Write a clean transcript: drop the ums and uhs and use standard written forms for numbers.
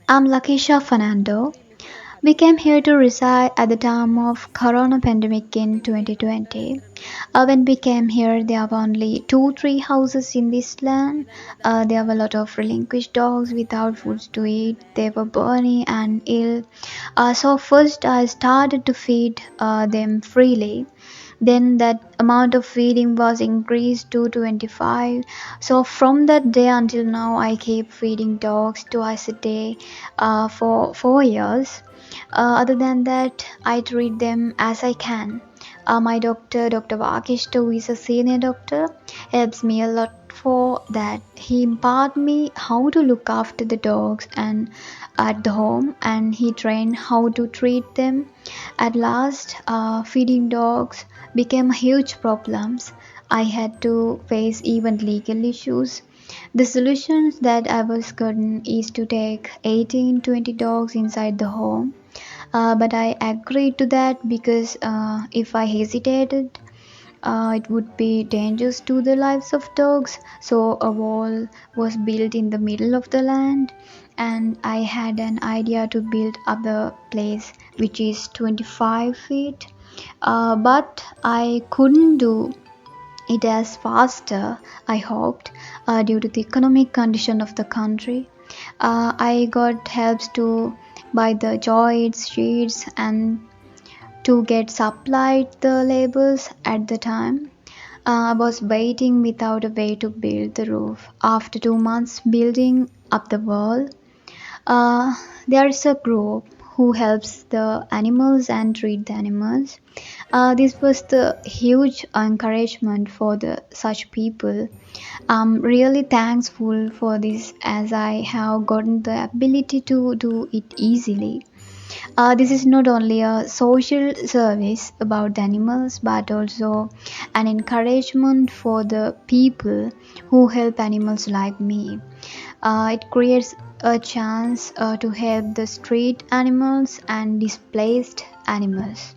I'm Lakisha Fernando. We came here to reside at the time of Corona pandemic in 2020. When we came here, there were only two, three houses in this land. There were a lot of relinquished dogs without foods to eat. They were burning and ill. So first, I started to feed them freely. Then that amount of feeding was increased to 25. So from that day until now, I keep feeding dogs twice a day for 4 years. Other than that, I treat them as I can. My doctor, Dr. Vakish, who is a senior doctor, helps me a lot for that. He imparted me how to look after the dogs and at the home, and he trained how to treat them. At last, feeding dogs became huge problems. I had to face even legal issues. The solutions that I was gotten is to take 18-20 dogs inside the home, but I agreed to that because if I hesitated, it would be dangerous to the lives of dogs. So a wall was built in the middle of the land, and I had an idea to build up the place, which is 25 feet. But I couldn't do it as faster I hoped due to the economic condition of the country. I got helps to buy the joists, sheets, and to get supplied the labels at the time. I was waiting without a way to build the roof. After 2 months building up the wall, uh, there is a group who helps the animals and treat the animals. This was the huge encouragement for the such people. I'm really thankful for this as I have gotten the ability to do it easily. This is not only a social service about the animals but also an encouragement for the people who help animals like me. It creates a chance to help the street animals and displaced animals.